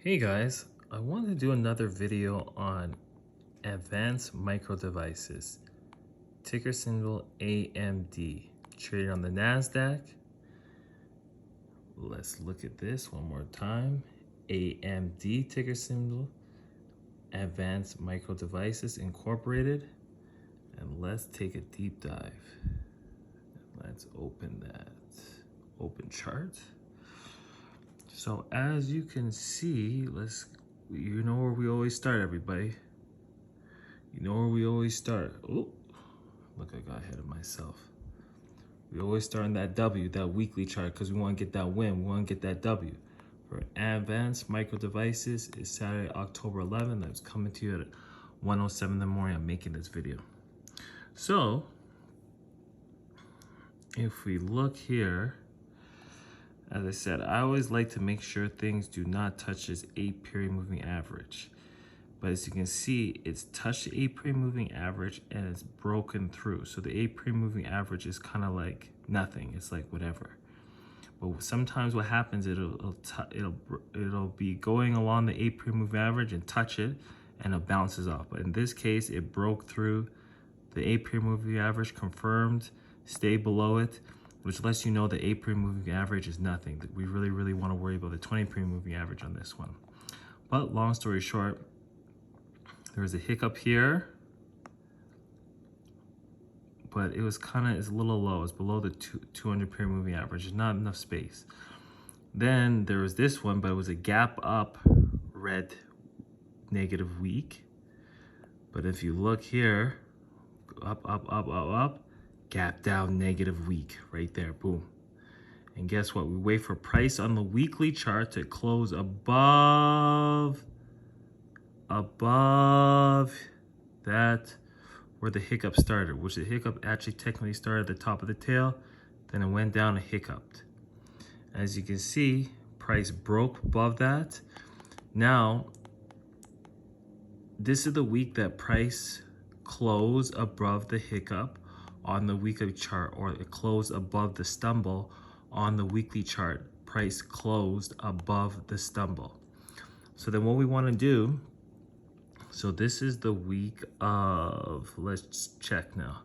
Hey guys, I wanted to do another video on advanced micro devices, ticker symbol AMD, traded on the NASDAQ. Let's look at this one more time. AMD ticker symbol, Advanced Micro Devices Incorporated. And let's take a deep dive. Let's open that. Open chart. So as you can see, you know where we always start, everybody. You know where we always start. Oh, look, I got ahead of myself. We always start on that W, that weekly chart, because we want to get that win. We want to get that W. For Advanced Micro Devices, it's Saturday, October 11th. That's coming to you at 1:07 in the morning. I'm making this video. So, if we look here, as I said, I always like to make sure things do not touch this 8-period moving average. But as you can see, it's touched the 8-period moving average and it's broken through. So the 8-period moving average is kind of like nothing. It's like whatever. But sometimes what happens, it'll be going along the 8-period moving average and touch it, and it bounces off. But in this case, it broke through the 8-period moving average, confirmed, stayed below it, which lets you know the 8-period moving average is nothing. We really want to worry about the 20-period moving average on this one. But long story short, there was a hiccup here, but it was it's a little low. It's below the 200-period moving average. There's not enough space. Then there was this one, but it was a gap up, red, negative week. But if you look here, up, gap down, negative week, right there, boom. And guess what? We wait for price on the weekly chart to close above that where the hiccup started, which the hiccup actually technically started at the top of the tail, then it went down and hiccuped. As you can see, price broke above that. Now, this is the week that price closed above the hiccup on the weekly chart, or it closed above the stumble on the weekly chart. Price closed above the stumble. So then what we want to do, so this is the week of, let's check now.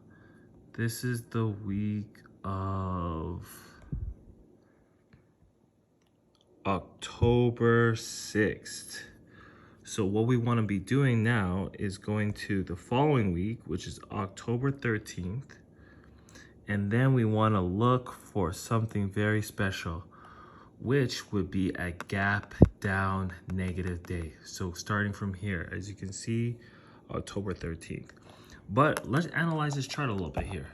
This is the week of October 6th. So what we want to be doing now is going to the following week, which is October 13th. And then we want to look for something very special, which would be a gap down negative day. So starting from here, as you can see, October 13th. But let's analyze this chart a little bit here.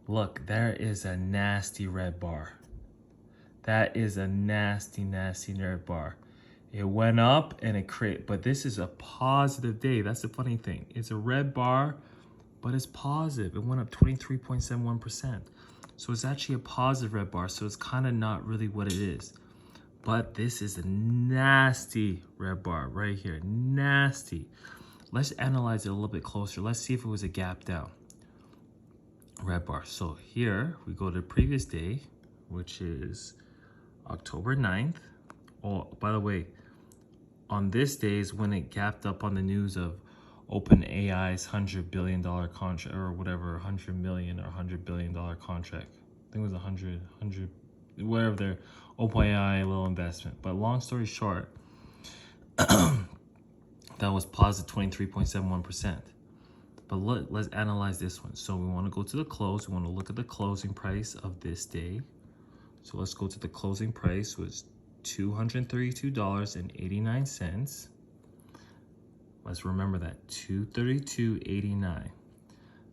Look, there is a nasty red bar. That is a nasty red bar. It went up and it created, but this is a positive day. That's the funny thing. It's a red bar, but it's positive. It went up 23.71%. So it's actually a positive red bar. So it's kind of not really what it is. But this is a nasty red bar right here. Nasty. Let's analyze it a little bit closer. Let's see if it was a gap down red bar. So here we go to the previous day, which is October 9th. Oh, by the way, on this day is when it gapped up on the news of OpenAI's $100 billion contract, or whatever, 100 million or $100 billion contract. I think it was 100, whatever their OpenAI little investment. But long story short, that was positive 23.71%. But let's analyze this one. So we want to go to the close. We want to look at the closing price of this day. So let's go to the closing price, which was $232.89. Let's remember that, $232.89. Now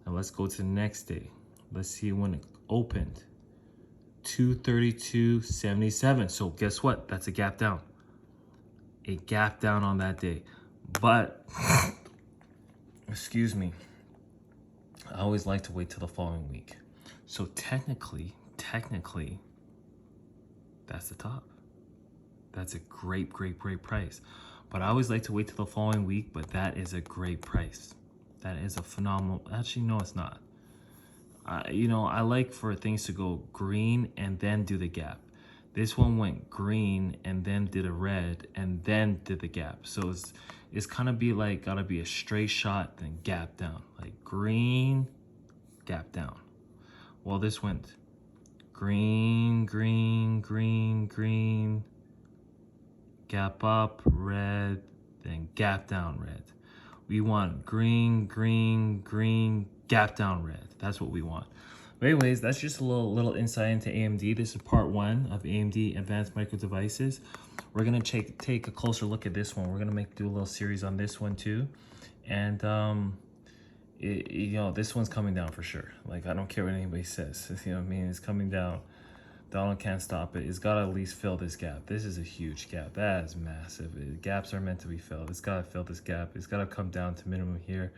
let's go to the next day. Let's see when it opened, $232.77. So guess what? That's a gap down. A gap down on that day. But, excuse me, I always like to wait till the following week. So technically, that's the top. That's a great price. But I always like to wait till the following week, but that is a great price. That is a phenomenal, actually, no, it's not. I like for things to go green and then do the gap. This one went green and then did a red and then did the gap. So it's kind of be like, gotta be a straight shot, then gap down. Like green, gap down. Well, this went green, green, green, green, gap up, red, then gap down, red. We want green, green, green, gap down, red. That's what we want. But anyways, that's just a little insight into AMD. This is part 1 of AMD Advanced Micro Devices. We're gonna take a closer look at this one. We're gonna do a little series on this one too. And you know, this one's coming down for sure. Like, I don't care what anybody says. You know what I mean? It's coming down. Donald can't stop it. It's got to at least fill this gap. This is a huge gap. That is massive. Gaps are meant to be filled. It's got to fill this gap. It's got to come down to minimum here.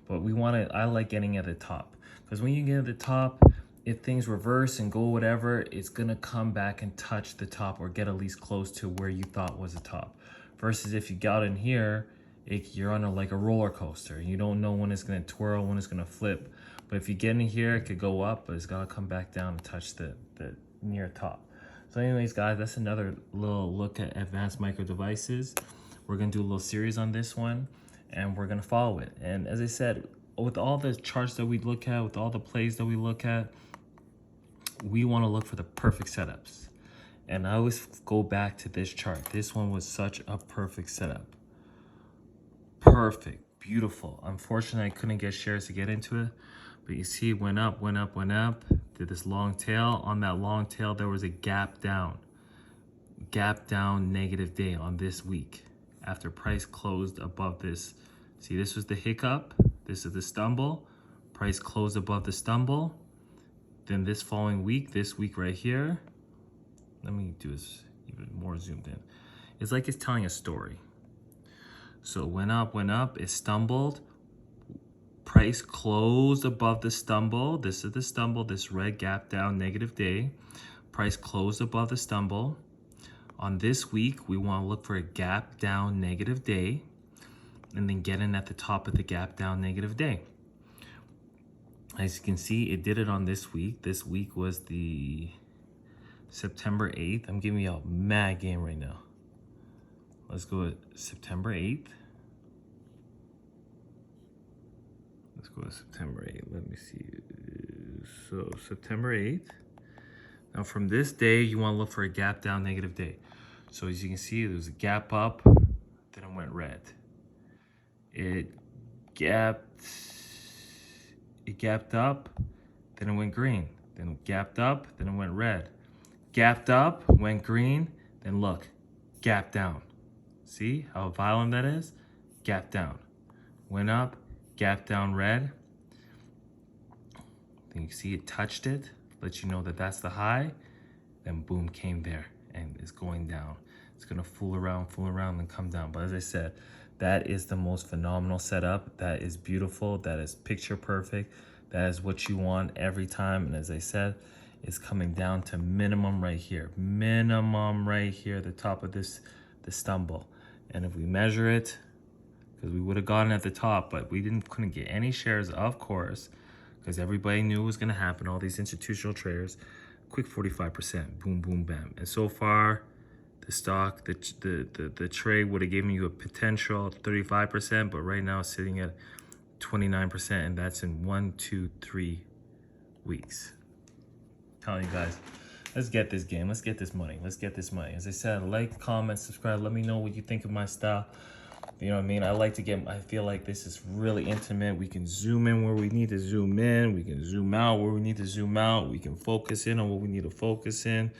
But we want it. I like getting at the top, because when you get at the top, if things reverse and go whatever, it's going to come back and touch the top or get at least close to where you thought was the top. Versus if you got in here, you're on like a roller coaster. You don't know when it's going to twirl, when it's going to flip. But if you get in here, it could go up, but it's got to come back down and touch the near top. So anyways, guys, that's another little look at advanced micro devices. We're going to do a little series on this one, and we're going to follow it. And as I said, with all the charts that we look at, with all the plays that we look at, we want to look for the perfect setups. And I always go back to this chart. This one was such a perfect setup. Perfect, beautiful. Unfortunately, I couldn't get shares to get into it, but you see, went up, went up, went up, did this long tail. On that long tail, there was a gap down negative day on this week after price closed above this. See, this was the hiccup, this is the stumble, price closed above the stumble. Then this following week, this week right here, let me do this even more zoomed in. It's like it's telling a story. So it went up, it stumbled. Price closed above the stumble. This is the stumble, this red gap down negative day. Price closed above the stumble. On this week, we want to look for a gap down negative day and then get in at the top of the gap down negative day. As you can see, it did it on this week. This week was the September 8th. I'm giving you a mad game right now. Let's go with September 8th. Let's go to September 8th. Let me see. So September 8th. Now from this day, you want to look for a gap down negative day. So as you can see, there was a gap up, then it went red. It gapped up, then it went green. Then it gapped up, then it went red. Gapped up, went green, then look, gap down. See how violent that is? Gap down. Went up, gap down red. Then you see it touched it, let you know that that's the high. Then boom, came there and it's going down. It's gonna fool around and come down. But as I said, that is the most phenomenal setup. That is beautiful. That is picture perfect. That is what you want every time. And as I said, it's coming down to minimum right here. Minimum right here, the top of the stumble. And if we measure it, because we would have gotten at the top, but we couldn't get any shares, of course, because everybody knew it was going to happen. All these institutional traders, quick 45%, boom, boom, bam. And so far, the stock, the trade would have given you a potential 35%, but right now it's sitting at 29%, and that's in 1, 2, 3 weeks. I'm telling you guys, let's get this game. Let's get this money. Let's get this money. As I said, like, comment, subscribe. Let me know what you think of my style. You know what I mean? I feel like this is really intimate. We can zoom in where we need to zoom in. We can zoom out where we need to zoom out. We can focus in on what we need to focus in.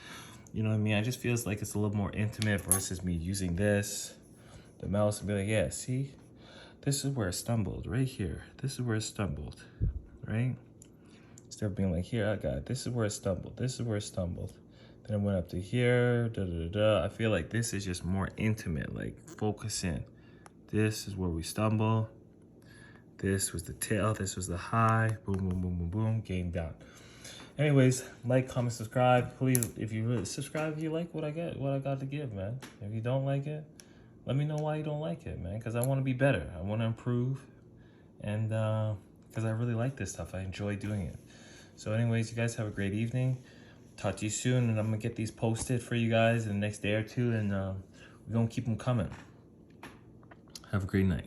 You know what I mean? I just feels like it's a little more intimate versus me using the mouse, and be like, yeah, see? This is where it stumbled, right here. This is where it stumbled, right? Instead of being like, here, I got it. This is where it stumbled. This is where it stumbled. Then it went up to here, I feel like this is just more intimate, like focus in. This is where we stumble. This was the tail. This was the high. Boom, boom, boom, boom, boom. Game down. Anyways, like, comment, subscribe. Please, if you really subscribe, if you like what I got to give, man. If you don't like it, let me know why you don't like it, man. Because I want to be better. I want to improve. And because I really like this stuff. I enjoy doing it. So anyways, you guys have a great evening. talk to you soon, and I'm gonna get these posted for you guys in the next day or two, and we're gonna keep them coming. Have a great night.